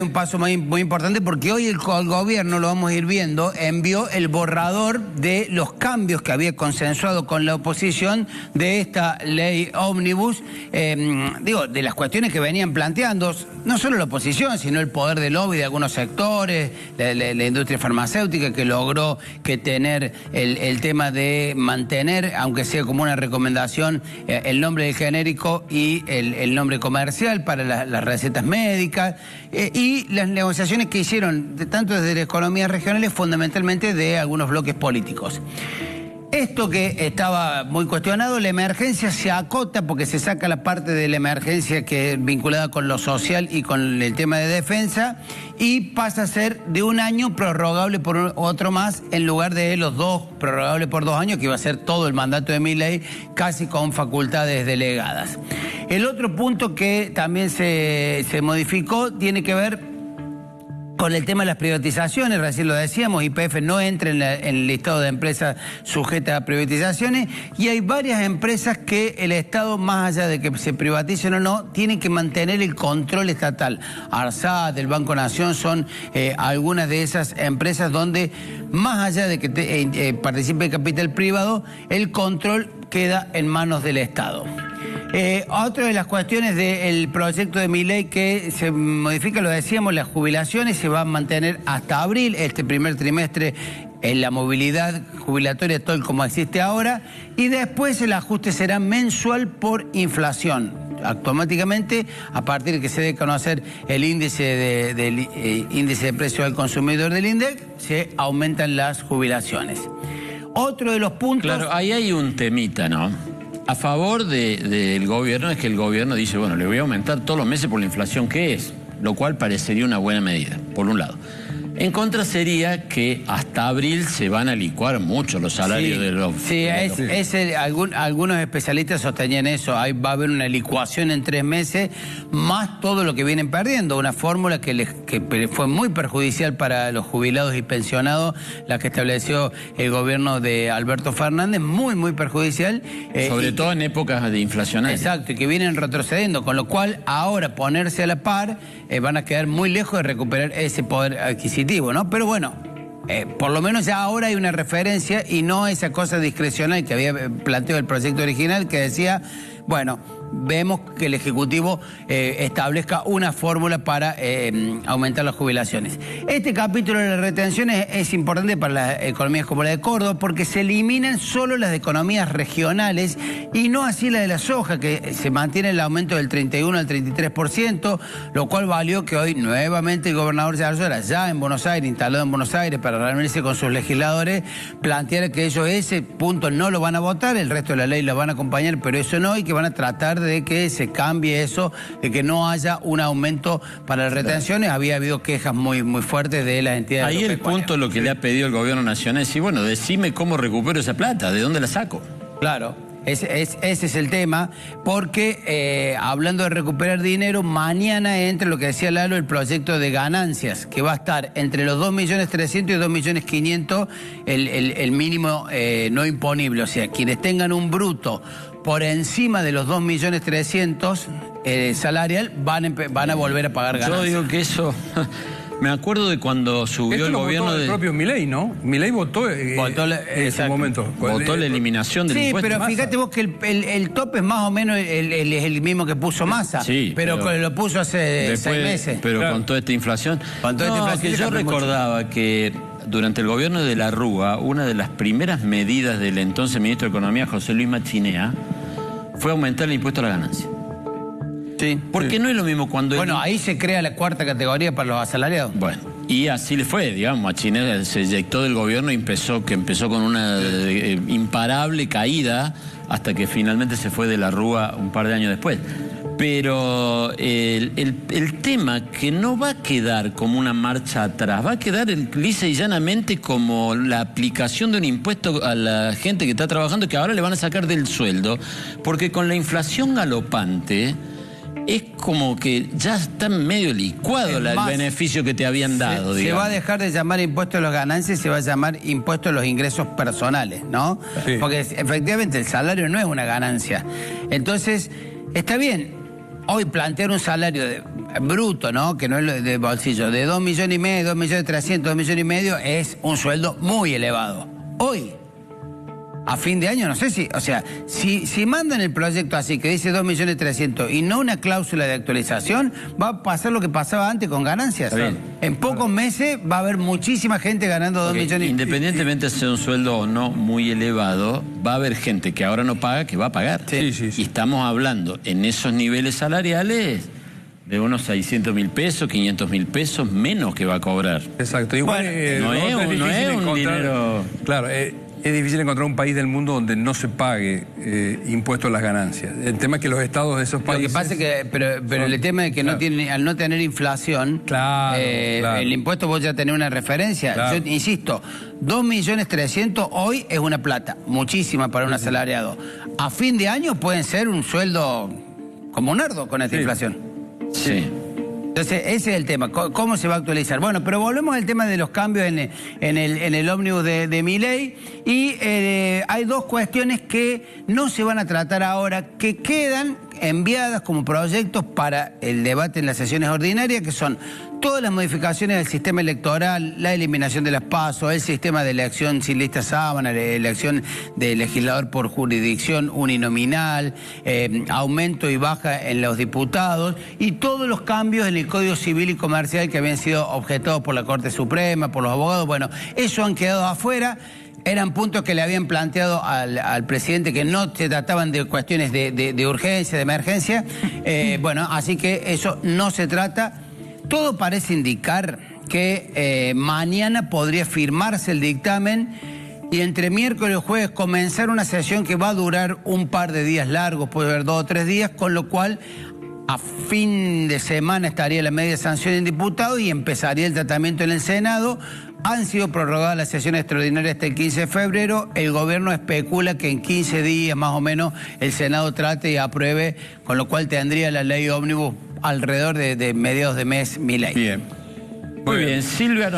Un paso muy importante porque hoy el gobierno, lo vamos a ir viendo, envió el borrador de los cambios que había consensuado con la oposición de esta ley ómnibus, de las cuestiones que venían planteando, no solo la oposición, sino el poder de lobby de algunos sectores, la industria farmacéutica que logró tener el tema de mantener, aunque sea como una recomendación, el nombre del genérico y el nombre comercial para las recetas médicas, y las negociaciones que hicieron tanto desde las economías regionales, fundamentalmente de algunos bloques políticos. Esto que estaba muy cuestionado, la emergencia se acota porque se saca la parte de la emergencia que es vinculada con lo social y con el tema de defensa, y pasa a ser de un año prorrogable por otro más, en lugar de los dos prorrogables por 2 años, que iba a ser todo el mandato de Milei, casi con facultades delegadas. El otro punto que también se modificó tiene que ver con el tema de las privatizaciones. Recién lo decíamos, YPF no entra en el listado de empresas sujetas a privatizaciones, y hay varias empresas que el Estado, más allá de que se privaticen o no, tienen que mantener el control estatal. ARSAT, el Banco Nación, son algunas de esas empresas donde, más allá de que participe el capital privado, el control queda en manos del Estado. Otra de las cuestiones del proyecto de Milei que se modifica, lo decíamos, las jubilaciones se van a mantener hasta abril, este primer trimestre, en la movilidad jubilatoria todo como existe ahora, y después el ajuste será mensual por inflación. Automáticamente, a partir de que se dé a conocer el índice índice de precio al consumidor del INDEC, se aumentan las jubilaciones. Otro de los puntos... Claro, ahí hay un temita, ¿no? A favor del gobierno es que el gobierno dice, bueno, le voy a aumentar todos los meses por la inflación que es, lo cual parecería una buena medida, por un lado. En contra sería que hasta abril se van a licuar mucho los salarios de los... Sí, algunos especialistas sostenían eso. Va a haber una licuación en 3 meses, más todo lo que vienen perdiendo. Una fórmula que fue muy perjudicial para los jubilados y pensionados, la que estableció el gobierno de Alberto Fernández, muy perjudicial. Sobre todo en épocas de inflacionarias. Exacto, y que vienen retrocediendo, con lo cual ahora ponerse a la par van a quedar muy lejos de recuperar ese poder adquisitivo, ¿no? Pero bueno, por lo menos ya ahora hay una referencia y no esa cosa discrecional que había planteado el proyecto original, que decía, bueno, vemos que el Ejecutivo establezca una fórmula para aumentar las jubilaciones. Este capítulo de las retenciones es importante para las economías como la de Córdoba, porque se eliminan solo las de economías regionales y no así la de la soja, que se mantiene el aumento del 31 al 33%, lo cual valió que hoy nuevamente el gobernador Yarlora, ya en Buenos Aires, instalado en Buenos Aires para reunirse con sus legisladores, planteara que ellos ese punto no lo van a votar, el resto de la ley lo van a acompañar, pero eso no, y que van a tratar de que se cambie eso, de que no haya un aumento para las retenciones. Había habido quejas muy fuertes de las entidades. Ahí el punto, lo que le ha pedido el gobierno nacional es decir, bueno, decime cómo recupero esa plata, ¿de dónde la saco? Claro. Ese es el tema, porque hablando de recuperar dinero, mañana entra lo que decía Lalo, el proyecto de ganancias, que va a estar entre los 2.300.000 y 2.500.000 el mínimo no imponible. O sea, quienes tengan un bruto por encima de los 2.300.000 salarial van a volver a pagar ganancias. Yo digo que eso... Me acuerdo de cuando subió el gobierno del propio Milei, ¿no? Milei votó en ese momento. Votó la eliminación del impuesto. Sí, pero fíjate vos que el tope es más o menos es el mismo que puso Massa. Sí, pero lo puso hace 6 meses. Pero claro, con toda esta inflación. Que yo recordaba que durante el gobierno de la Rúa, una de las primeras medidas del entonces ministro de Economía, José Luis Machinea, fue aumentar el impuesto a la ganancia. Sí. Porque no es lo mismo cuando... Bueno, ahí se crea la 4ª categoría para los asalariados. Bueno, y así le fue, digamos. Machinea se eyectó del gobierno y empezó con una imparable caída hasta que finalmente se fue de la Rúa un par de años después. Pero el tema que no va a quedar como una marcha atrás, va a quedar lisa y llanamente como la aplicación de un impuesto a la gente que está trabajando, que ahora le van a sacar del sueldo, porque con la inflación galopante... Es como que ya está medio licuado el beneficio que te habían dado. Se va a dejar de llamar impuesto a las ganancias y se va a llamar impuesto a los ingresos personales, ¿no? Sí. Porque efectivamente el salario no es una ganancia. Entonces, está bien, hoy plantear un salario bruto, ¿no? Que no es de bolsillo, de 2,5 millones, 2.300.000, 2,5 millones, es un sueldo muy elevado. Hoy, a fin de año, no sé si, o sea, si mandan el proyecto así, que dice 2.300.000 y no una cláusula de actualización, va a pasar lo que pasaba antes con ganancias. En pocos meses va a haber muchísima gente ganando 2 millones. Independientemente de ser un sueldo o no muy elevado, va a haber gente que ahora no paga que va a pagar. Sí, sí, sí. Y estamos hablando en esos niveles salariales de unos 600.000 pesos, 500.000 pesos menos que va a cobrar. Exacto. Igual, no es un dinero... Claro, es difícil encontrar un país del mundo donde no se pague impuesto a las ganancias. El tema es que los estados de esos países... Lo que pasa es que, pero el tema es que no tiene, al no tener inflación, el impuesto vos ya tenés una referencia. Yo insisto, 2.300.000 hoy es una plata, muchísima para un asalariado. A fin de año pueden ser un sueldo como un nardo con esta inflación. Sí. Entonces, ese es el tema, ¿cómo se va a actualizar? Bueno, pero volvemos al tema de los cambios en el ómnibus de Milei, y hay dos cuestiones que no se van a tratar ahora, que quedan enviadas como proyectos para el debate en las sesiones ordinarias, que son todas las modificaciones del sistema electoral, la eliminación de las PASO, el sistema de elección sin lista sábana, la elección de legislador por jurisdicción uninominal, aumento y baja en los diputados, y todos los cambios en el Código Civil y Comercial que habían sido objetados por la Corte Suprema, por los abogados. Bueno, eso han quedado afuera. Eran puntos que le habían planteado al presidente, que no se trataban de cuestiones de urgencia, de emergencia. Bueno, así que eso no se trata. Todo parece indicar que mañana podría firmarse el dictamen y entre miércoles y jueves comenzar una sesión que va a durar un par de días largos, puede haber 2 o 3 días, con lo cual a fin de semana estaría la media sanción en diputados y empezaría el tratamiento en el Senado. Han sido prorrogadas las sesiones extraordinarias hasta el 15 de febrero. El gobierno especula que en 15 días más o menos el Senado trate y apruebe, con lo cual tendría la ley ómnibus alrededor de mediados de mes Milei. Bien. Muy bien, Silvia.